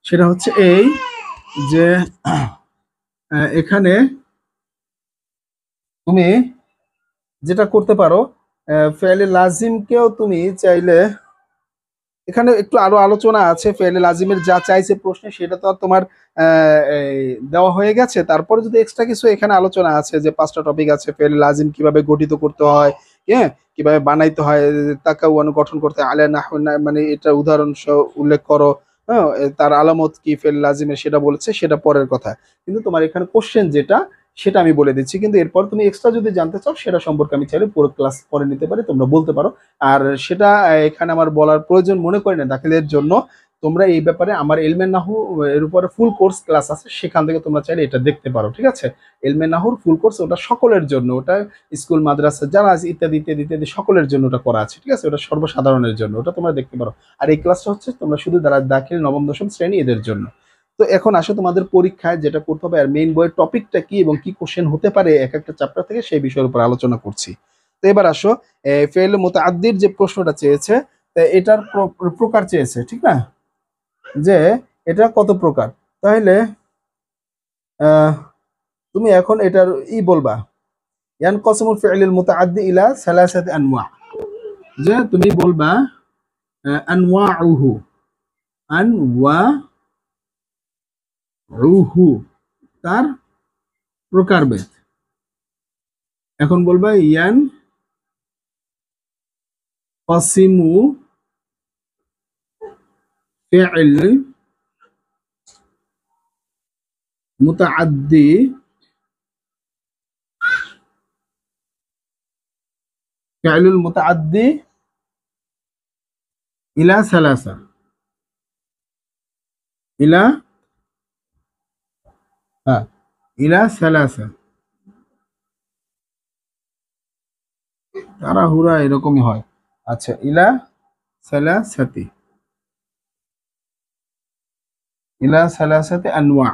সেটা হচ্ছে এই যে এখানে তুমি যেটা করতে পারো, ফেলে লাজিমকেও তুমি চাইলে, এখানে একটু আরো আলোচনা আছে, ফেলে লাজিমের যা চাইছে প্রশ্নে সেটা তো আর তোমার দেওয়া হয়ে গেছে। তারপরে যদি এক্সট্রা কিছু এখানে আলোচনা আছে, যে 5টা টপিক আছে, ফেলে লাজিম কিভাবে গঠিত করতে হয়, হ্যাঁ, কিভাবে বানাইতে হয়, তাকাওয়ানু গঠন করতে হয়, আলা নাহু, মানে এটা উদাহরণ সহ উল্লেখ করো, হ্যাঁ, তার আলামত কি ফেল লাজিমের সেটা বলেছে, সেটা পরের কথা। কিন্তু তোমার এখানে কোশ্চেন যেটা সেটা আমি বলে দিচ্ছি, কিন্তু এরপর তুমি এক্সট্রা যদি জানতে চাও সেটা সম্পর্কে আমি চাইলে পুরো ক্লাস করে নিতে পারি, তোমরা বলতে পারো। আর সেটা এখানে আমার বলার প্রয়োজন মনে করি না দাখিলের জন্য। তোমরা এই ব্যাপারে আমার এলমে নাহু এর উপরে ফুল কোর্স ক্লাস আছে, সেখান থেকে তোমরা চাইলে এটা দেখতে পারো, ঠিক আছে। এলমে নাহুর ফুল কোর্স, ওটা সকলের জন্য, ওটা স্কুল মাদ্রাসা যারা আছে ইত্যাদি ইত্যাদি ইত্যাদি সকলের জন্য ওটা করা আছে, ঠিক আছে। ওটা সর্বসাধারণের জন্য, ওটা তোমরা দেখতে পারো। আর এই ক্লাসটা হচ্ছে তোমরা শুধু যারা দাখিল নবম দশম শ্রেণী এদের জন্য। তো এখন আসো তোমাদের পরীক্ষায় যেটা করতে হবে, আর মেইন বইয়ের টপিকটা কি এবং কি কোশ্চেন হতে পারে এক একটা চ্যাপ্টার থেকে, সেই বিষয়ের উপর আলোচনা করছি। তো এবার আসো, ফেল মুতাআদ্দির যে প্রশ্নটা চেয়েছে, এটার প্রকার চেয়েছে, ঠিক না, যে এটা কত প্রকার। তাহলে আহ তুমি এখন এটার বলবা, ইয়ানকাসিমুল ফি'লুল মুতাআদ্দি ইলা সালাসাতি আনওয়া, যে তুমি বলবা আনওয়াউহু, আনওয়াউহু তার প্রকারভেদ। এখন বলবা ইয়ান কাসিমু ফি'ল মুতাআদ্দি ফি'লুল মুতাআদ্দি ইলা সালাসা, ইলা হ্যাঁ ইলা সালাসা। তাড়াহুড়া এরকমই হয়। আচ্ছা, ইলা সালাসাতি, ইলা সালাসাতি আনওয়া।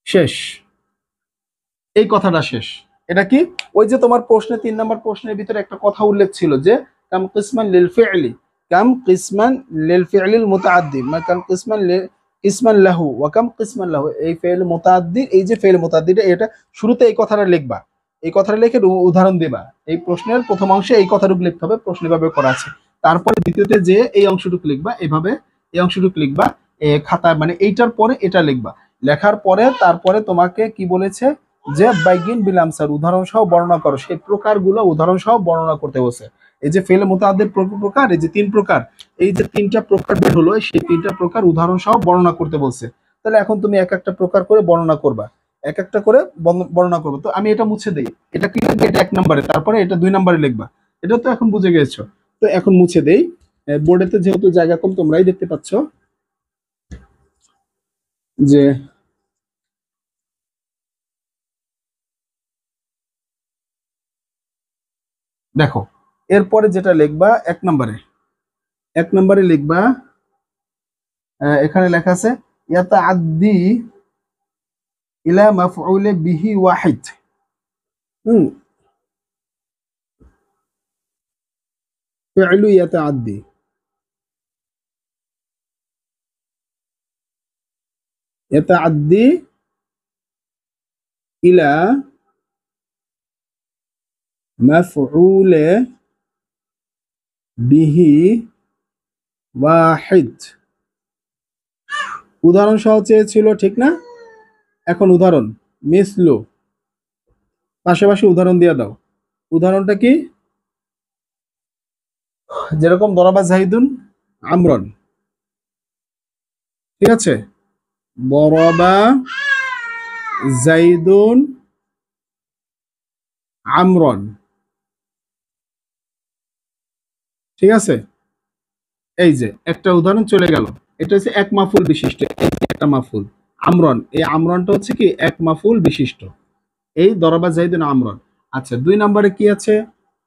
শেষ, এই কথাটা শেষ। এটা কি, ওই যে তোমার প্রশ্নে 3 নম্বর প্রশ্নের ভিতরে একটা কথা উল্লেখ ছিল যে কাম কিসমান লিল ফি'লি, কাম কিসমান লিল ফি'লিল মুতাআদ্দি, মানে কাম কিসমান কিসমান লাহু ওয়া কাম কিসমান লাহু, এই ফি'ল মুতাআদ্দি, এই যে ফি'ল মুতাআদ্দিটা, এটা শুরুতে এই কথাটা লিখবা, এই কথাটা লিখে উদাহরণ দিবা। এই প্রশ্নের প্রথম অংশে এই কথাটুকু লিখতে হবে, প্রশ্ন এভাবে করা আছে। তারপরে দ্বিতীয়তে যে এই অংশটুকু লিখবা, এভাবে এই অংশটুকু লিখবা খাতায়, মানে এইটার পরে এটা লিখবা। লেখার পরে তারপরে তোমাকে কি বলেছে, যে বাইগিন বিলামসার, উদাহরণ সহ বর্ণনা করো, সেই প্রকারগুলো উদাহরণ সহ বর্ণনা করতে বলছে। এই যে ফেলে মোতাদ্দের প্রকার, এই যে 3 প্রকার, এই যে 3টা প্রকার বের হলো, সেই 3টা প্রকার উদাহরণ সহ বর্ণনা করতে বলছে। তাহলে এখন তুমি এক একটা প্রকার করে বর্ণনা করবা, এক একটা করে বর্ণনা করবো। তো আমি এটা মুছে দেই, এটা কি লিখবে, এটা 1 নম্বরে, তারপরে এটা 2 নম্বরে লিখবা। এটা তো এখন বুঝে গেছো। তো এখন মুছে দেই, বোর্ডেতে যেহেতু জায়গা কম, তোমরাই দেখতে পাচ্ছ যে দেখো, এরপরে যেটা লিখবা 1 নম্বরে, 1 নম্বরে লিখবা, এখানে লেখা আছে ইয়াতাআদ্দি ইলা মাফউলে বিহি ওয়াহিদ। হুম, ফি'লু ইয়াতাআদ্দি, ইয়াতাআদ্দি ইলা মাফউলে বিহি ওয়াহিদ। উদাহরণ সহ চেয়েছিল, ঠিক না। এখন উদাহরণ, মিসলু, পাশাপাশি উদাহরণ দিয়ে দাও। উদাহরণটা কি, যেরকম দরাবা জাহিদুন আমরন, ঠিক আছে, দরাবা জাইদুন আমরন, ঠিক আছে। এই যে একটা উদাহরণ চলে গেল, এটা হচ্ছে এক মাফুল বিশিষ্ট, এই যে একটা মাফুল আমরন, এই আমরনটা হচ্ছে কি এক মাফুল বিশিষ্ট, এই দরাবা জাইদুন আমরন। আচ্ছা, 2 নম্বরে কি আছে,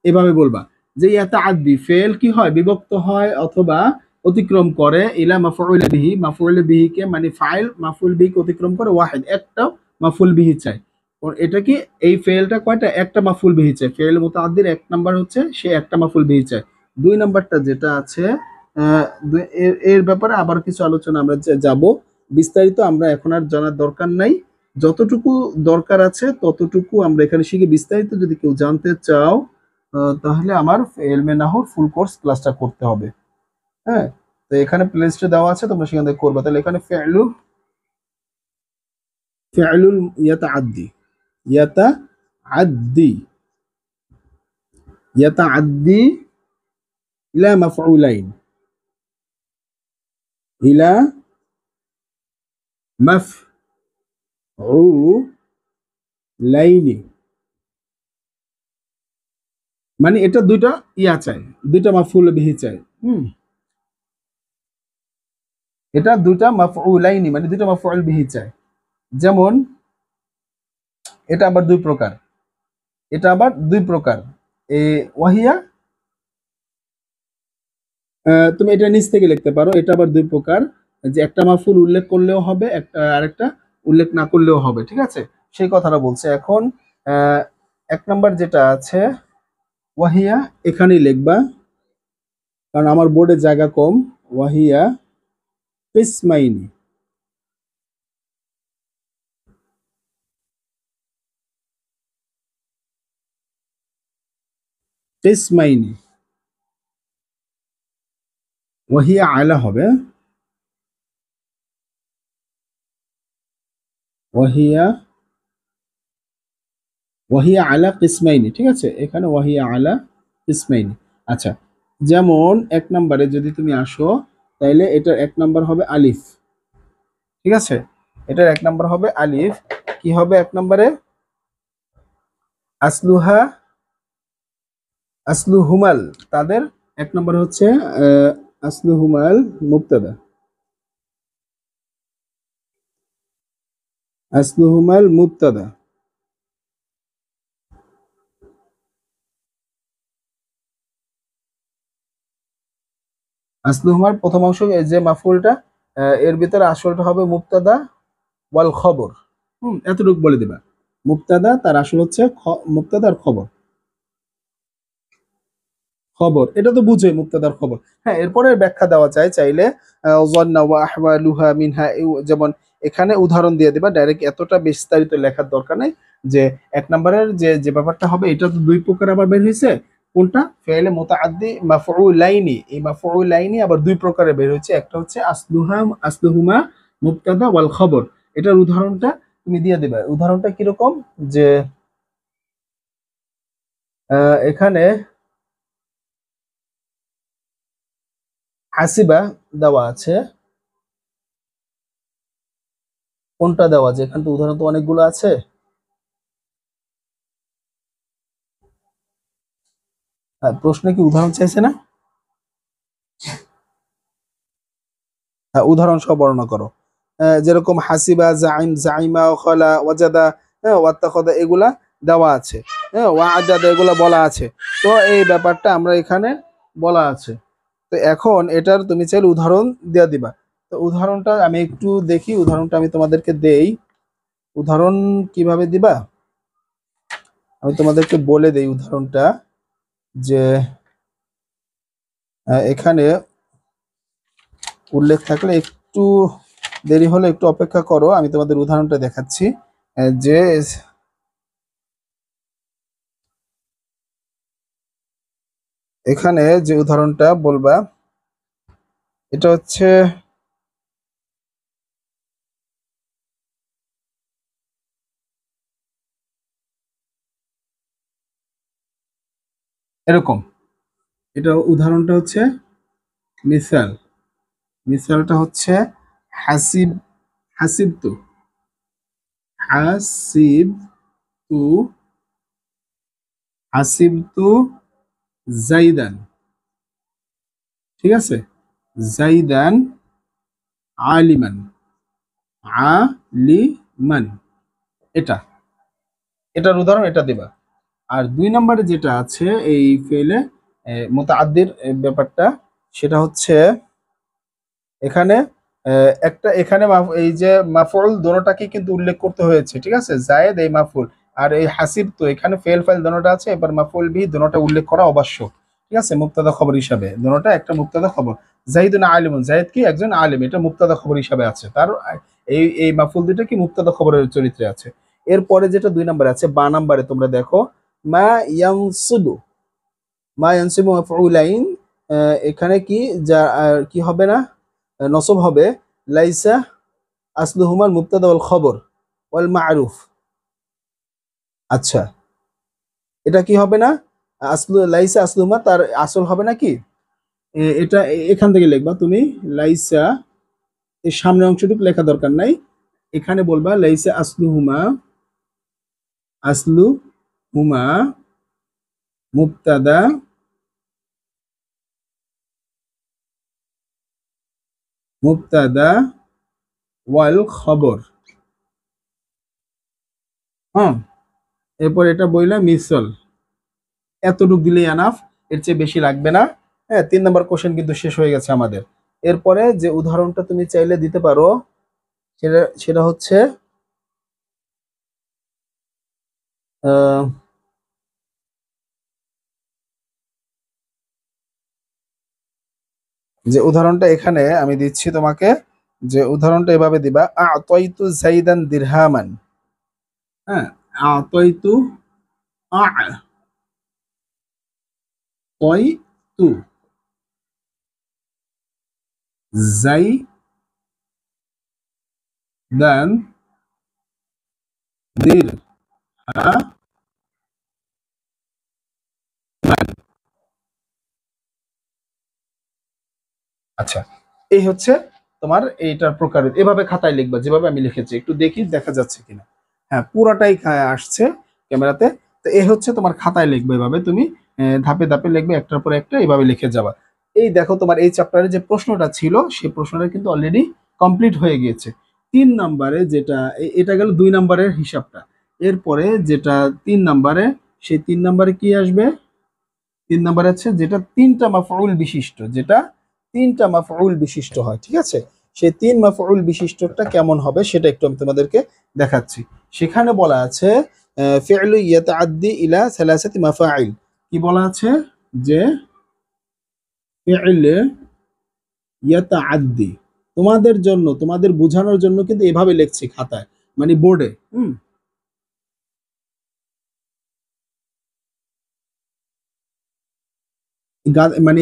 এভাবে বলবা যে ইয়াতাআদ্দি ফেল কি হয়, বিভক্ত হয় অথবা অতিক্রম করে ইলা মাফউল বিহি, মাফউল বিহি কে মানে ফাইল মাফউল বিহি কে অতিক্রম করে ওয়াহিদ, একটা মাফউল বিহি চাই। এটা কি, এই ফেলটা কয়টা, একটা মাফউল বিহি চাই। ফেল মুতাআদ্দির 1 নম্বর হচ্ছে সে একটা মাফউল বিহি চাই। 2 নম্বরটা যেটা আছে, এর ব্যাপারে আবার কিছু আলোচনা আমরা যাব, বিস্তারিত আমরা এখন আর জানার দরকার নাই। যতটুকু দরকার আছে ততটুকু আমরা এখানে শিখে, বিস্তারিত যদি কেউ জানতে চাও তাহলে আমার এলমে নাহর ফুল কোর্স ক্লাসটা করতে হবে। হ্যাঁ, তো এখানে প্লে লিস্টে দেওয়া আছে, তোমরা সেখান থেকে করবে। তাহলে এখানে ফি'লুল ইয়াতাআদ্দি, ইয়াতাআদ্দি, ইয়াতাআদ্দি ইলা মাফউলাইন, ইলা মাফউলাইনি, মানে এটা দুইটা ইয়া চাই, দুইটা মাফউল বিহি চাই। এটা দুইটা মাফউলাইনি মানে দুইটা মাফউল বিহি চাই। যেমন এটা আবার দুই প্রকার, এটা আবার দুই প্রকার। এ ওয়াহিয়া, তুমি এটা নিচ থেকে লিখতে পারো, এটা আবার দুই প্রকার, যে একটা মাফুল উল্লেখ করলেও হবে, একটা আরেকটা উল্লেখ না করলেও হবে, ঠিক আছে? সেই কথাটা বলছে এখন। আহ, এক নাম্বার যেটা আছে ওয়াহিয়া, এখানেই লিখবা, কারণ আমার বোর্ডে জায়গা কম। ওয়াহিয়া কিসমাইনি, কিসমাইনি, ওয়াহিয়া আলা হবে, ওয়াহিয়া, ওয়াহিয়া আলা কিসমাইনি, ঠিক আছে? এখানে ওয়াহিয়া আলা কিসমাইনি। আচ্ছা, যেমন এক নম্বরে যদি তুমি আসো, তাইলে এটার এক নাম্বার হবে আলিফ, ঠিক আছে? এটার এক নাম্বার হবে আলিফ। কি হবে এক নম্বরে? আসলুহা, আসলুহুমাল, তাদের এক নম্বর হচ্ছে আসলুহুমাল মুবতাদা, আসলুহুমাল মুবতাদা। আসলুহুমার প্রথম অংশ যে মাফুলটা, এর ভিতরে আসলটা হবে মুবতাদা ওয়াল খবর। এতটুকু বলে দিবা, মুবতাদা তার আসল হচ্ছে মুবতাদা আর খবর। খবর এটা তো বুঝে মুক্তাদার খবর। হ্যাঁ, এরপরে ব্যাখ্যা দেওয়া যায় চাইলে, যন্না ওয়া আহওয়ালুহা মিনহা, যেমন এখানে উদাহরণ দিয়ে দিবা, ডাইরেক্ট এতটা বিস্তারিত লেখার দরকার নেই। যে এক নম্বরের যে যে ব্যাপারটা হবে, এটা তো দুই প্রকার আবার বের হয়েছে। কোনটা? ফেলে মুতাআদ্দি মাফউলাইনি, এই মাফউলাইনি আবার দুই প্রকারে বের হয়েছে। একটা হচ্ছে আসলুহা, আসলুহুমা মুবতাদা ওয়াল খবর। এটার উদাহরণটা তুমি দিয়ে দিবা। উদাহরণটা কিরকম? যে এখানে হাসিবা দেওয়া আছে, কোনটা দেওয়া আছে? এখানে তো উদাহরণ তো অনেকগুলো আছে। প্রশ্নে কি উদাহরণ চাইছে না? হ্যাঁ, উদাহরণ সহ বর্ণনা করো। যেরকম হাসিবা, জাইম, জাইমা, খলা, ওয়াজাদা, হ্যাঁ, ওয়াত্তাখাদা, এগুলা দেওয়া আছে। হ্যাঁ, ওয়াদাদা এগুলা বলা আছে। তো এই ব্যাপারটা আমরা এখানে বলা আছে। তো এখন এটার তুমি চাইলে উদাহরণ দিয়ে দিবা। তো উদাহরণটা আমি একটু দেখি, উদাহরণটা আমি তোমাদেরকে দেই। উদাহরণ কিভাবে দিবা আমি তোমাদেরকে বলে দেই উদাহরণটা। যে এখানে উল্লেখ থাকলে একটু দেরি হলে একটু অপেক্ষা করো, আমি তোমাদের উদাহরণটা দেখাচ্ছি। যে এখানে যে উদাহরণটা বলবা, এটা হচ্ছে এরকম। এটা উদাহরণটা হচ্ছে মিসাল, মিসালটা হচ্ছে হাসিব, হাসিব তু, হাসিব তু, হাসিব তু জাইদান, ঠিক আছে? জাইদান আলিমান, আলিমান, এটা, এটার উদাহরণ এটা দিবা। আর দুই নম্বরে যেটা আছে এই ফেলে মুতাআদ্দির ব্যাপারটা, সেটা হচ্ছে এখানে একটা এখানে এই যে মাফউল দোনোটাকে কিন্তু উল্লেখ করতে হয়েছে, ঠিক আছে? জায়েদ এই মাফউল, আর এই হাসিব তো এখানে ফেল ফাইল দোনোটা আছে, এবার মাফউল বিহি দোনোটা উল্লেখ করা আবশ্যক, ঠিক আছে? মুক্তাদা খবর হিসাবে দোনোটা একটা মুক্তাদা খবর। জাহিদুন আলিমুন, জাহিদ কি একজন আলিম, এটা মুক্তাদা খবর হিসাবে আছে। তার এই এই মাফউল দুইটা কি মুক্তাদা খবরের চরিত্রে আছে। এরপরে যেটা দুই নম্বরে আছে, বা নম্বরে তোমরা দেখো, মা ইয়ানসিবু, মা ইয়ানসিবু মাফউলাইন, এখানে কি যা কি হবে না, নসব হবে লাইসা আসলুহুমাল মুবতাদা ওয়াল খবর ওয়াল মা'রুফ। আচ্ছা, এটা কি হবে না? আসলু লাইসা আসলুহুমা, তার আসল হবে না কি? এটা এখান থেকে লিখবা তুমি, লাইসা, এর সামনে অংশটুকু লেখা দরকার নাই। এখানে বলবা লাইসা আসলুহুমা, আসলু হুমা মুবতাদা মুবতাদা ওয়াল খবর। হ্যাঁ, এরপর এটা বইলা মিসল, এতটুক দিলেই এনাফ, এর চেয়ে বেশি লাগবে না। হ্যাঁ, 3 নম্বর কোশ্চেন কিন্তু শেষ হয়ে গেছে আমাদের। এরপরে যে উদাহরণটা তুমি চাইলে দিতে পারো, সেটা সেটা হচ্ছে আহ, যে উদাহরণটা এখানে আমি দিচ্ছি তোমাকে, যে উদাহরণটা এভাবে দিবা, আতাইতু জাইদান দিরহামান। হ্যাঁ, আতাইতু, আতাইতু জাইদান দিরহামান। আচ্ছা, এই হচ্ছে তোমার এইটার প্রকার। এভাবে খাতায় লিখবা যেভাবে আমি লিখেছি, একটু দেখি দেখা যাচ্ছে কিনা। হ্যাঁ, পুরাটাই আসছে ক্যামেরাতে। তো এই হচ্ছে তোমার খাতায় লিখবে, এভাবে তুমি ধাপে ধাপে লিখবে, একটার পর একটা এইভাবে লিখে যাবা। এই দেখো তোমার এই চ্যাপ্টারে যে প্রশ্নটা ছিল সেই প্রশ্নটা কিন্তু অলরেডি কমপ্লিট হয়ে গিয়েছে। 3 নম্বরে যেটা, এটা গেল 2 নম্বরের হিসাবটা। এরপরে যেটা 3 নম্বরে, সেই 3 নম্বরে কি আসবে? 3 নম্বরে আছে যেটা তিনটা মাফউল বিশিষ্ট, যেটা তিনটা মাফউল বিশিষ্ট হয়, ঠিক আছে? সেই 3 মাফউল বিশিষ্টটা কেমন হবে সেটা একটু আমি তোমাদেরকে দেখাচ্ছি। সেখানে বলা আছে ফি'লু ইয়াতাআদ্দি ইলা সালাসাতি মাফাইল। কি বলা আছে? যে ফি'ল ইয়াতাআদ্দি, তোমাদের জন্য, তোমাদের বোঝানোর জন্য কিন্তু এভাবে লিখছি খাতায়, মানে বোর্ডে। মানে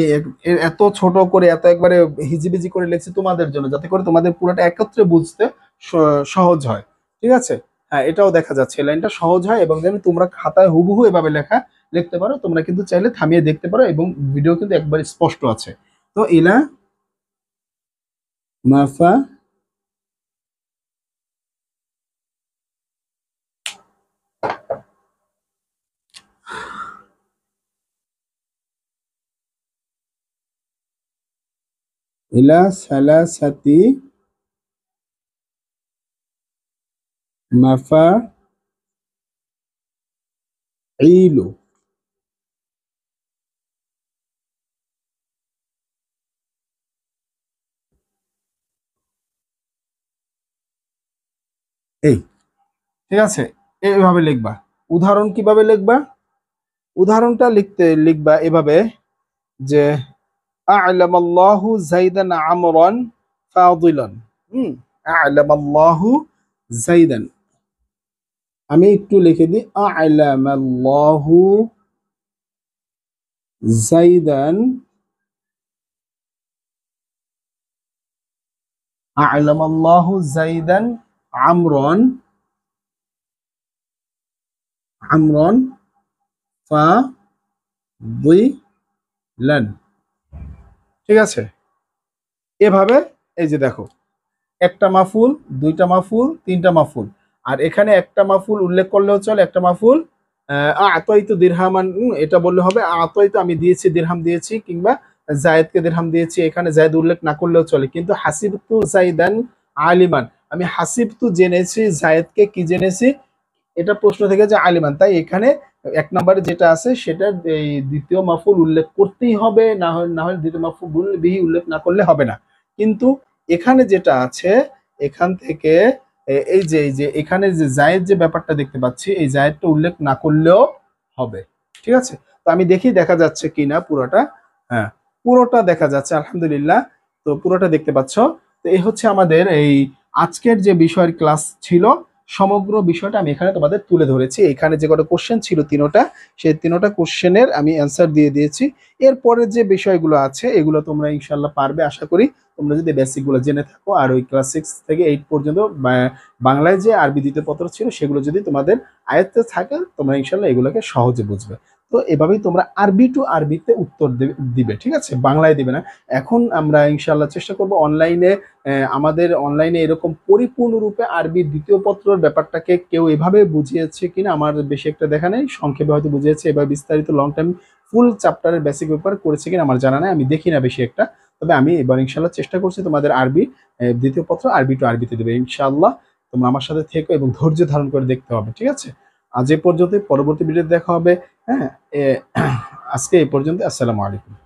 এত ছোট করে, এত একবারে হিজিবিজি করে লিখছি তোমাদের জন্য, যাতে করে তোমাদের পুরোটা একত্রে বুঝতে সহজ হয়, ঠিক আছে? হ্যাঁ, এটাও দেখা যাচ্ছে এই লাইনটা সহজ হয়, এবং যেন তোমরা খাতায় হুবহু এভাবে লিখতে পারো। তোমরা কিন্তু চাইলে থামিয়ে দেখতে পারো, এবং ভিডিও কিন্তু একবার স্পষ্ট আছে। তো ইলা মাফা ইলা সালাসাতি মাফা ইলু। এই, ঠিক আছে, এইভাবে লিখবা। উদাহরণ কিভাবে লিখবা? উদাহরণটা লিখবা এভাবে, যে আ'লামাল্লাহু জাইদান আমরান ফাদিলান। হুম, আ'লামাল্লাহু জাইদান, আমি একটু লিখে দিই, আ'লামাল্লাহু জাইদান, আ'লামাল্লাহু জাইদান আমরান, আমরান ফাদিলান, ঠিক আছে? এভাবে, এই যে দেখো, একটা মাফুল, দুইটা মাফুল, তিনটা মাফুল। আর এখানে একটা মাফুল উল্লেখ করলেও চলে, একটা মাফুল আতয়তু দিরহামান, এটা বললে হবে আতয়তু আমি দিয়েছি, দিরহাম দিয়েছি, কিংবা জায়েদকে দিরহাম দিয়েছি। এখানে জায়েদ উল্লেখ না করলেও চলে, কিন্তু হাসিবতু জাইদান আলিমান, আমি হাসিবতু জেনেছি, জায়েদকে কি জেনেছি, এটা প্রশ্ন থেকে যে আলিমান, তাই এখানে 1 নম্বরে যেটা আছে সেটা এই দ্বিতীয় মাফুল উল্লেখ করতেই হবে, না হলে দ্বিতীয় মাফুল বিহি উল্লেখ না করলে হবে না। কিন্তু এখানে যেটা আছে, এখান থেকে এই যে এখানে যে জায়েদ যে ব্যাপারটা দেখতে পাচ্ছি, এই জায়েদটা উল্লেখ না করলেও হবে, ঠিক আছে? তো আমি দেখি দেখা যাচ্ছে কিনা পুরোটা। হ্যাঁ, পুরোটা দেখা যাচ্ছে, আলহামদুলিল্লাহ। তো পুরোটা দেখতে পাচ্ছ। তো এই হচ্ছে আমাদের এই আজকের যে বিষয়ের ক্লাস ছিল, সমগ্র বিষয়টা আমি এখানে তোমাদের তুলে ধরেছি। এখানে যে কটা কোশ্চেন ছিল তিনোটা, সেই তিনোটা কোশ্চেনের আমি অ্যান্সার দিয়ে দিয়েছি। এরপরে যে বিষয়গুলো আছে এগুলো তোমরা ইনশাল্লাহ পারবে আশা করি, তোমরা যদি বেসিকগুলো জেনে থাকো। আর ওই ক্লাস 6 থেকে 8 পর্যন্ত বাংলায় যে আরবি দ্বিতীয় পত্র ছিল সেগুলো যদি তোমাদের আয়ত্তে থাকে, তোমরা ইনশাল্লাহ এগুলোকে সহজে বুঝবে। তো এভাবেই তোমরা আরবি টু আরবিতে উত্তর দিবে, ঠিক আছে, বাংলায় দিবে না। এখন আমরা ইনশাল্লাহ চেষ্টা করব অনলাইনে, আমাদের অনলাইনে এরকম পরিপূর্ণরূপে আরবির দ্বিতীয় পত্রর ব্যাপারটাকে কেউ এভাবে বুঝিয়েছে কিনা আমার বেশি একটা দেখা নেই, সংক্ষেপে হয়তো বুঝিয়েছে, এবার বিস্তারিত লং টাইম ফুল চ্যাপ্টারের বেসিক ব্যাপার করেছে কিনা আমার জানা নাই, আমি দেখি না বেশি একটা। তবে আমি এবার ইনশাল্লাহ চেষ্টা করছি তোমাদের আরবি দ্বিতীয় পত্র আরবি টু আরবিতে দেবে ইনশাআল্লাহ। তোমরা আমার সাথে থেকো এবং ধৈর্য ধারণ করে দেখতে হবে, ঠিক আছে। আজ এ পর্যন্ত, পরবর্তী ভিডিওতে দেখা হবে। হ্যাঁ, আজকে এই পর্যন্ত। আসসালামু আলাইকুম।